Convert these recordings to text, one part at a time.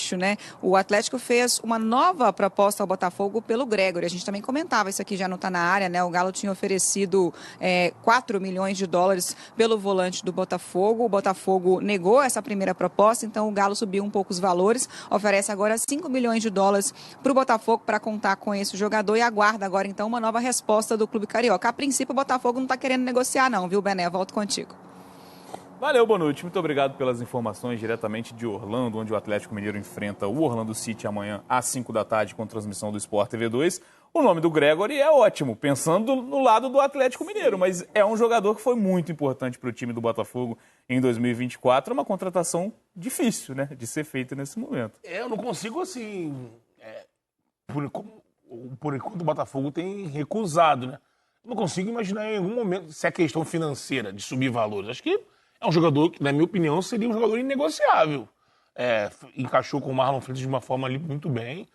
gancho, né? O Atlético fez uma nova proposta ao Botafogo pelo Gregori. A gente também comentava isso aqui, já não está na área, né? O Galo tinha oferecido 4 milhões de dólares pelo volante do Botafogo. O Botafogo negou essa primeira proposta, então o Galo subiu um pouco os valores, oferece agora 5 milhões de dólares para o Botafogo para contar com esse jogador e aguarda agora então uma nova resposta do clube carioca. A princípio o Botafogo não está querendo negociar não, viu, Bené? Volto contigo. Valeu, Bonucci. Muito obrigado pelas informações diretamente de Orlando, onde o Atlético Mineiro enfrenta o Orlando City amanhã às 5 da tarde com transmissão do Sport TV 2. O nome do Gregori é ótimo, pensando no lado do Atlético Mineiro, mas é um jogador que foi muito importante para o time do Botafogo em 2024. É uma contratação difícil, né, de ser feita nesse momento. Eu não consigo, assim... Por enquanto o Botafogo tem recusado, né? Eu não consigo imaginar em algum momento se é questão financeira, de subir valores. Acho que é um jogador que, na minha opinião, seria um jogador inegociável. Encaixou com o Marlon Freitas de uma forma ali muito bem.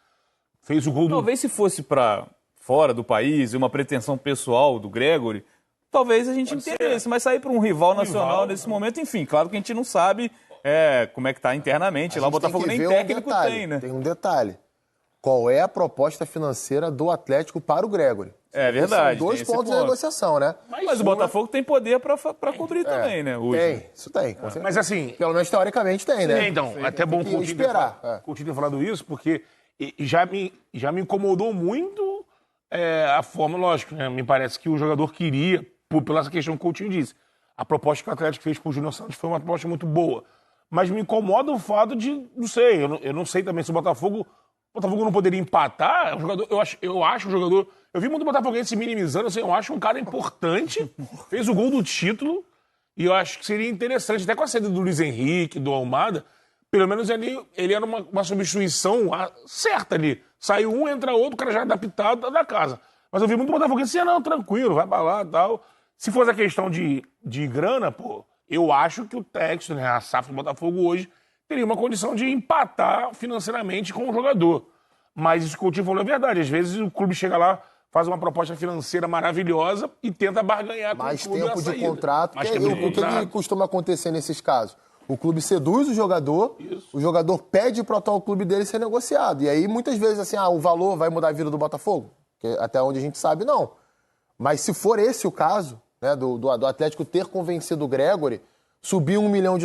Fez o gol do... Talvez se fosse para fora do país e uma pretensão pessoal do Gregori, talvez a gente entendesse, mas sair para um rival nacional nesse momento, enfim, claro que a gente não sabe como é que está internamente. Lá o Botafogo nem técnico tem, né? Tem um detalhe. Qual é a proposta financeira do Atlético para o Gregori? É verdade. São 2 pontos de negociação, né? Mas o Botafogo tem poder para cobrir também, né? Hoje. Tem, isso tem. Mas assim... Pelo menos teoricamente tem, né? Então, até bom Coutinho ter falado isso, porque já me incomodou muito a forma, lógico, né? Me parece que o jogador queria, pela essa questão que o Coutinho disse. A proposta que o Atlético fez para o Júnior Santos foi uma proposta muito boa. Mas me incomoda o fato de, não sei, eu não sei também se o Botafogo não poderia empatar. É um jogador, eu acho um jogador... Eu vi muito Botafoguense se minimizando, assim, eu acho um cara importante, fez o gol do título, e eu acho que seria interessante, até com a saída do Luiz Henrique, do Almada, pelo menos ele era uma substituição certa ali. Saiu um, entra outro, o cara já adaptado da casa. Mas eu vi muito Botafoguense assim, não, tranquilo, vai pra lá e tal. Se fosse a questão de grana, pô, eu acho que o Texto, né, a SAF do Botafogo hoje, teria uma condição de empatar financeiramente com o jogador. Mas isso que o Coutinho falou é verdade. Às vezes o clube chega lá, faz uma proposta financeira maravilhosa e tenta barganhar com o clube. Mais tempo de contrato. O que costuma acontecer nesses casos? O clube seduz o jogador pede para o atual clube dele ser negociado. E aí, muitas vezes, assim, o valor vai mudar a vida do Botafogo? Que até onde a gente sabe, não. Mas se for esse o caso, né, do Atlético ter convencido o Gregori, subir $1 milhão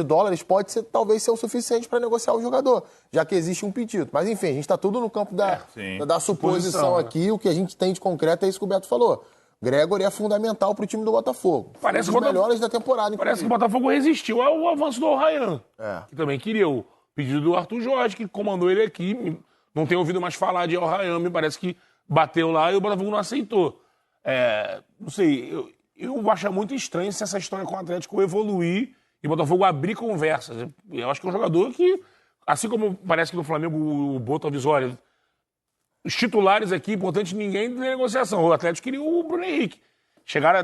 pode talvez ser o suficiente para negociar o jogador, já que existe um pedido. Mas, enfim, a gente está tudo no campo da suposição aqui. Né? O que a gente tem de concreto é isso que o Beto falou. Gregori é fundamental para o time do Botafogo. Parece um dos melhores da temporada. Parece que o Botafogo resistiu ao avanço do Al-Rayyan, que também queria o pedido do Arthur Jorge, que comandou ele aqui. Não tenho ouvido mais falar de Al-Rayyan, me parece que bateu lá e o Botafogo não aceitou. Não sei, eu acho muito estranho se essa história com o Atlético evoluir e o Botafogo abrir conversas. Eu acho que é um jogador que, assim como parece que no Flamengo o Boto avisou, olha, os titulares aqui, importante, ninguém tem negociação. O Atlético queria o Bruno Henrique.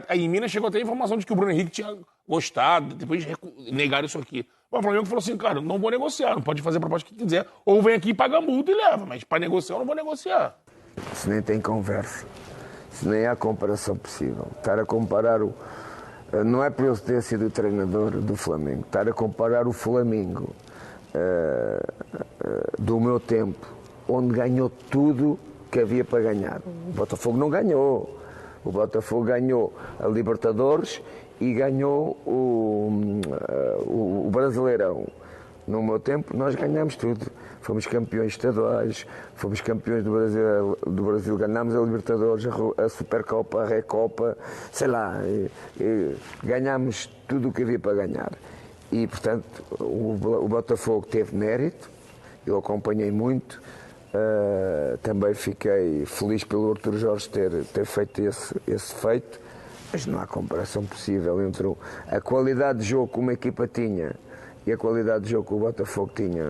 Aí em Minas chegou até a informação de que o Bruno Henrique tinha gostado, depois negaram isso aqui. O Flamengo falou assim, cara, não vou negociar, não pode fazer a proposta que quiser, ou vem aqui e paga a multa e leva, mas para negociar eu não vou negociar. Isso nem tem conversa, isso nem há comparação possível. Estar a comparar não é por ele ter sido o treinador do Flamengo, estar a comparar o Flamengo do meu tempo, onde ganhou tudo que havia para ganhar. O Botafogo não ganhou. O Botafogo ganhou a Libertadores e ganhou o Brasileirão. No meu tempo, nós ganhámos tudo. Fomos campeões estaduais, fomos campeões do Brasil, ganhámos a Libertadores, a Supercopa, a Recopa, sei lá, ganhámos tudo o que havia para ganhar. E, portanto, o Botafogo teve mérito, eu acompanhei muito, também fiquei feliz pelo Arthur Jorge ter feito esse feito, mas não há comparação possível entre a qualidade de jogo que uma equipa tinha e a qualidade de jogo que o Botafogo tinha,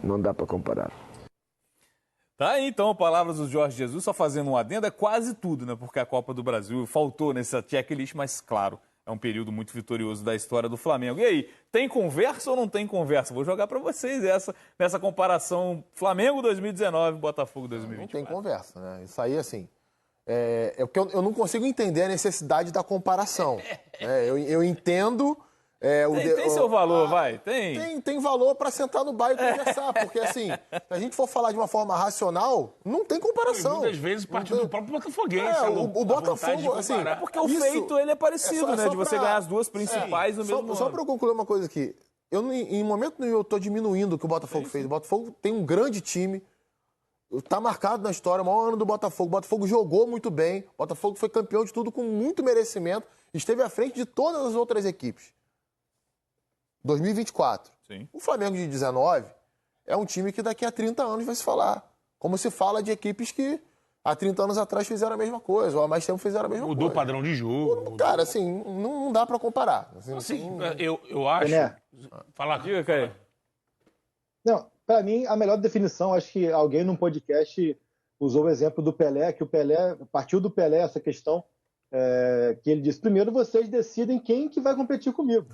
não dá para comparar. Tá aí, então, palavras do Jorge Jesus, só fazendo um adendo, é quase tudo, né? Porque a Copa do Brasil faltou nessa checklist, mas, claro, é um período muito vitorioso da história do Flamengo. E aí, tem conversa ou não tem conversa? Vou jogar para vocês nessa comparação Flamengo 2019 Botafogo 2024. Não tem conversa, né? Isso aí, assim, porque eu não consigo entender a necessidade da comparação. Eu entendo Tem seu valor, vai? Tem valor para sentar no bar e conversar, porque assim, se a gente for falar de uma forma racional, não tem comparação. Muitas vezes partiu do próprio botafoguense. O Botafogo, assim... Porque o feito, ele é parecido, né? De você ganhar as duas principais no mesmo ano. Só para eu concluir uma coisa aqui. Em momento nenhum eu estou diminuindo o que o Botafogo fez. O Botafogo tem um grande time, está marcado na história, o maior ano do Botafogo. O Botafogo jogou muito bem, o Botafogo foi campeão de tudo com muito merecimento, esteve à frente de todas as outras equipes. 2024. Sim. O Flamengo de 19 é um time que daqui a 30 anos vai se falar. Como se fala de equipes que há 30 anos atrás fizeram a mesma coisa, ou há mais tempo fizeram a mesma coisa. Mudou o padrão de jogo. Cara, assim, não dá pra comparar. Eu acho... Pelé. Fala, Diga, Caio. Não, pra mim, a melhor definição, acho que alguém num podcast usou o exemplo do Pelé, que o Pelé, partiu do Pelé essa questão, que ele disse, primeiro vocês decidem quem que vai competir comigo.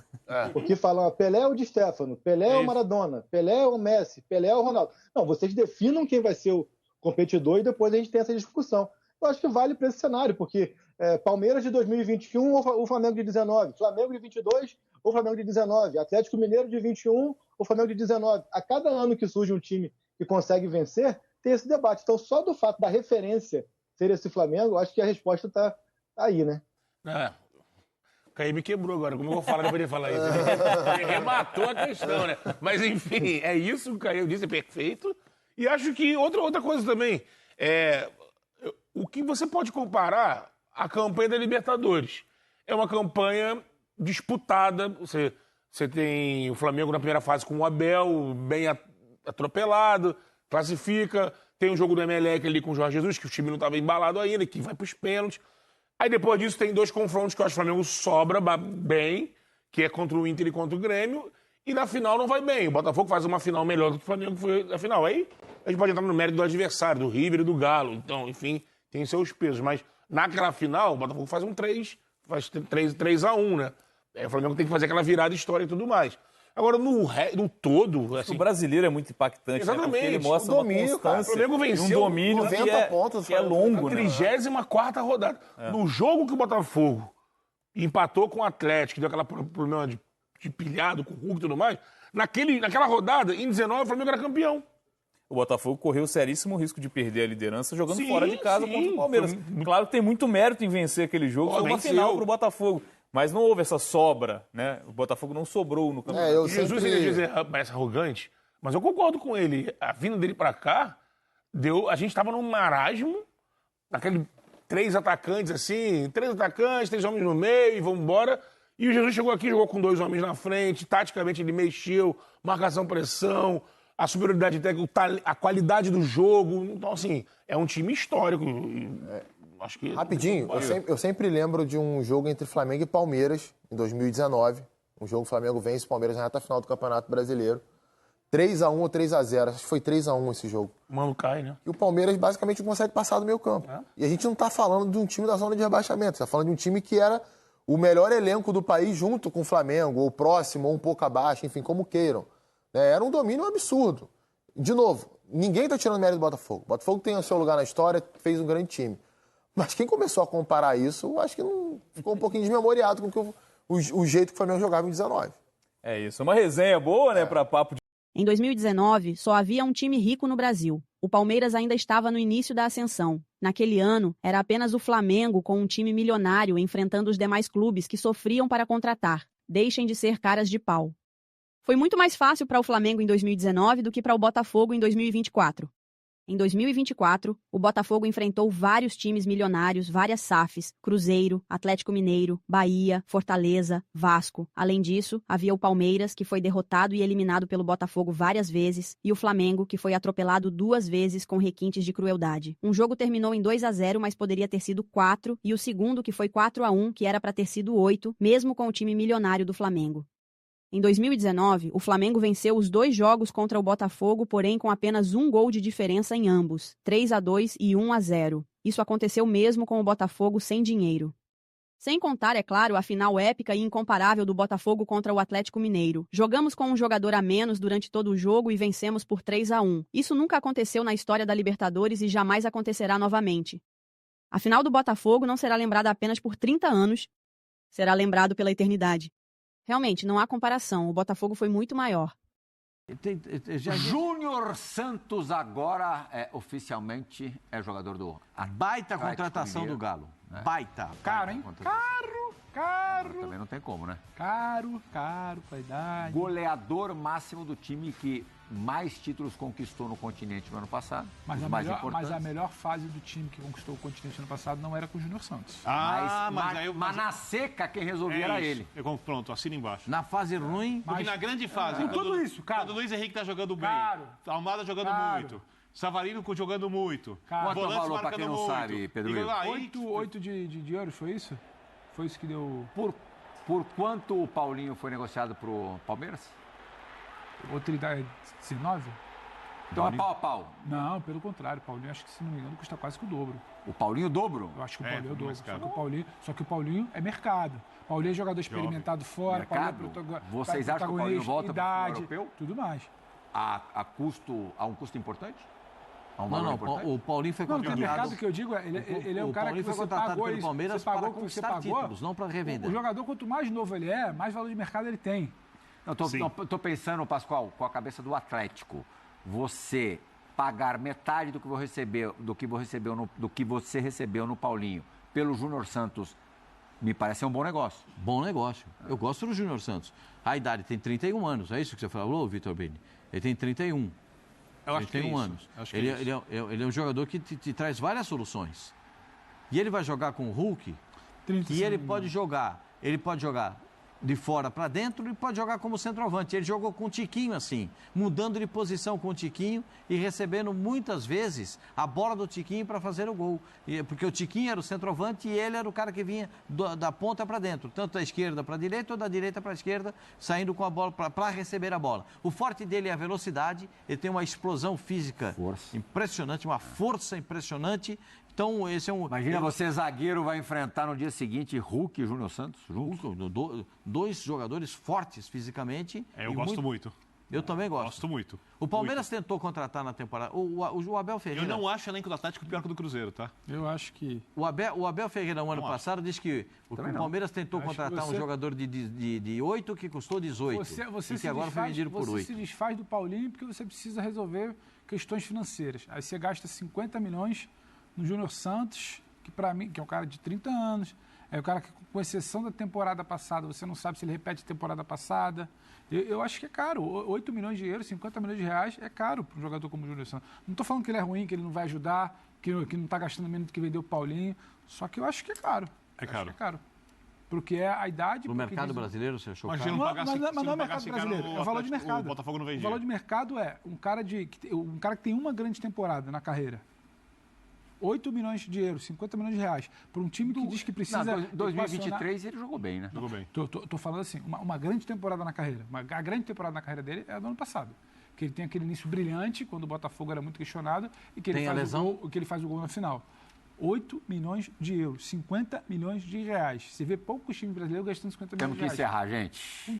Porque falam, Pelé é o Di Stéfano, Pelé é o Maradona, Pelé é o Messi, Pelé é o Ronaldo. Não, vocês definam quem vai ser o competidor e depois a gente tem essa discussão. Eu acho que vale para esse cenário, porque Palmeiras de 2021, o Flamengo de 19, Flamengo de 22, o Flamengo de 19, Atlético Mineiro de 21, o Flamengo de 19. A cada ano que surge um time que consegue vencer, tem esse debate. Então, só do fato da referência ser esse Flamengo, eu acho que a resposta está aí, né? O Caí me quebrou agora. Como eu vou falar depois de falar isso? Ele rematou a questão, né? Mas, enfim, é isso que o Caí disse, é perfeito. E acho que outra coisa também, o que você pode comparar a campanha da Libertadores. É uma campanha disputada, você tem o Flamengo na primeira fase com o Abel, bem atropelado, classifica, tem o jogo do Emelec ali com o Jorge Jesus, que o time não estava embalado ainda, que vai para os pênaltis. Aí depois disso tem dois confrontos que eu acho que o Flamengo sobra bem, que é contra o Inter e contra o Grêmio, e na final não vai bem. O Botafogo faz uma final melhor do que o Flamengo foi na final. Aí a gente pode entrar no mérito do adversário, do River e do Galo. Então, enfim, tem seus pesos. Mas naquela final, o Botafogo faz um 3-1, né? O Flamengo tem que fazer aquela virada histórica e tudo mais. Agora, no todo... Assim, o brasileiro é muito impactante, exatamente. Né? Porque ele mostra domínio, uma constância, o Flamengo venceu um domínio 90 pontos, que é longo. Na né? 34ª rodada. No jogo que o Botafogo empatou com o Atlético, deu aquele problema de pilhado com o Hulk e tudo mais, naquela rodada, em 19, o Flamengo era campeão. O Botafogo correu seríssimo risco de perder a liderança jogando fora de casa contra o Palmeiras. Foi... Claro que tem muito mérito em vencer aquele jogo, foi uma final para o Botafogo. Mas não houve essa sobra, né? O Botafogo não sobrou no campeonato. Jesus, ele parece arrogante, mas eu concordo com ele. A vinda dele para cá, a gente estava num marasmo, naquele 3 atacantes assim, 3 atacantes, 3 homens no meio e vamos embora. E o Jesus chegou aqui, jogou com 2 homens na frente, taticamente ele mexeu, marcação, pressão, a superioridade técnica, a qualidade do jogo. Então, assim, é um time histórico. Acho que... Rapidinho, eu sempre lembro de um jogo entre Flamengo e Palmeiras, em 2019. Um jogo que o Flamengo vence o Palmeiras na reta final do Campeonato Brasileiro. 3-1 ou 3-0, acho que foi 3-1 esse jogo. O mano cai, né? E o Palmeiras basicamente não consegue passar do meio campo. E a gente não está falando de um time da zona de rebaixamento, está falando de um time que era o melhor elenco do país junto com o Flamengo, ou próximo, ou um pouco abaixo, enfim, como queiram. Era um domínio absurdo. De novo, ninguém está tirando mérito do Botafogo. O Botafogo tem o seu lugar na história, fez um grande time. Mas quem começou a comparar isso, acho que não ficou um pouquinho desmemoriado com o jeito que o Flamengo jogava em 19. É isso, uma resenha boa, né, para papo de... Em 2019, só havia um time rico no Brasil. O Palmeiras ainda estava no início da ascensão. Naquele ano, era apenas o Flamengo com um time milionário enfrentando os demais clubes que sofriam para contratar. Deixem de ser caras de pau. Foi muito mais fácil para o Flamengo em 2019 do que para o Botafogo em 2024. Em 2024, o Botafogo enfrentou vários times milionários, várias SAFs, Cruzeiro, Atlético Mineiro, Bahia, Fortaleza, Vasco. Além disso, havia o Palmeiras, que foi derrotado e eliminado pelo Botafogo várias vezes, e o Flamengo, que foi atropelado 2 vezes com requintes de crueldade. Um jogo terminou em 2-0, mas poderia ter sido 4, e o segundo, que foi 4-1, que era para ter sido 8, mesmo com o time milionário do Flamengo. Em 2019, o Flamengo venceu os 2 jogos contra o Botafogo, porém com apenas 1 gol de diferença em ambos, 3-2 e 1-0. Isso aconteceu mesmo com o Botafogo sem dinheiro. Sem contar, é claro, a final épica e incomparável do Botafogo contra o Atlético Mineiro. Jogamos com um jogador a menos durante todo o jogo e vencemos por 3-1. Isso nunca aconteceu na história da Libertadores e jamais acontecerá novamente. A final do Botafogo não será lembrada apenas por 30 anos, será lembrado pela eternidade. Realmente, não há comparação. O Botafogo foi muito maior. Júnior Santos agora oficialmente é jogador do... Baita contratação do Galo. Baita. Caro, hein? Caro. Também não tem como, né? Caro pra idade. Goleador máximo do time que mais títulos conquistou no continente no ano passado. Mas a melhor fase do time que conquistou o continente no ano passado não era com o Júnior Santos. Mas na seca quem resolvia era ele. Pronto, assina embaixo. Na fase ruim... Porque na grande fase... Com tudo isso, cara. Quando o Luiz Henrique tá jogando bem, Almada jogando muito, Savarino jogando muito. Quanto valor pra quem não sabe, Pedro? 8 de euros, foi isso? Foi isso que deu... Por quanto o Paulinho foi negociado pro Palmeiras? Outra idade, 19? Então é pau a pau. Não, pelo contrário. O Paulinho, acho que, se não me engano, custa quase que o dobro. O Paulinho o dobro? Eu acho que o Paulinho é o dobro. Só que o Paulinho é mercado. O Paulinho é jogador experimentado fora. Mercado? Vocês acham que o Paulinho volta para o europeu? Tudo mais. A um custo importante? Não, o Paulinho foi contratado... Não, o mercado que eu digo, ele é um cara que você pagou pelo Palmeiras para conquistar títulos, não para revender. O jogador, quanto mais novo ele é, mais valor de mercado ele tem. Eu tô pensando, Pascoal, com a cabeça do Atlético. Você pagar metade do que você recebeu no Paulinho pelo Júnior Santos, me parece um bom negócio. Bom negócio. Eu gosto do Júnior Santos. A idade tem 31 anos, é isso que você falou, Vitor Bini? Ele tem 31. Eu acho que é anos. Ele é um jogador que te traz várias soluções. E ele vai jogar com o Hulk, e ele pode jogar de fora para dentro e pode jogar como centroavante. Ele jogou com o Tiquinho assim, mudando de posição com o Tiquinho e recebendo muitas vezes a bola do Tiquinho para fazer o gol. Porque o Tiquinho era o centroavante e ele era o cara que vinha da ponta para dentro, tanto da esquerda para a direita ou da direita para a esquerda, saindo com a bola para receber a bola. O forte dele é a velocidade, ele tem uma explosão física impressionante, uma força impressionante. Então, esse é um... Imagina você, zagueiro, vai enfrentar no dia seguinte Hulk e Júnior Santos juntos. Dois jogadores fortes fisicamente. Eu gosto muito. Eu também gosto. Gosto muito. O Palmeiras tentou contratar na temporada. O Abel Ferreira... Eu não acho o elenco do Atlético pior que o do Cruzeiro, tá? Eu acho que... O Abel Ferreira, no ano passado, disse que o Palmeiras tentou contratar um jogador de 8 que custou 18. Você e que agora foi vendido por 8. Você se desfaz do Paulinho porque você precisa resolver questões financeiras. Aí você gasta 50 milhões... no Júnior Santos, que para mim, que é um cara de 30 anos, é o cara que, com exceção da temporada passada, você não sabe se ele repete a temporada passada. Eu acho que é caro. 8 milhões de euros, 50 milhões de reais é caro para um jogador como o Júnior Santos. Não estou falando que ele é ruim, que ele não vai ajudar, que não está gastando menos do que vendeu o Paulinho, só que eu acho que é caro. É caro. É caro. Porque é a idade... No mercado brasileiro, você achou caro? Mas não é o mercado brasileiro, é o valor de mercado. O Botafogo não vendia. O valor de mercado é um cara que tem uma grande temporada na carreira. 8 milhões de euros, 50 milhões de reais, para um time que diz que precisa... Não, 2023 ele jogou bem, né? Jogou bem. Tô falando assim, uma grande temporada na carreira. A grande temporada na carreira dele é do ano passado. Que ele tem aquele início brilhante, quando o Botafogo era muito questionado, e que ele faz o gol na final. 8 milhões de euros, 50 milhões de reais. Você vê poucos times brasileiros gastando 50 milhões de reais. Temos que encerrar, gente.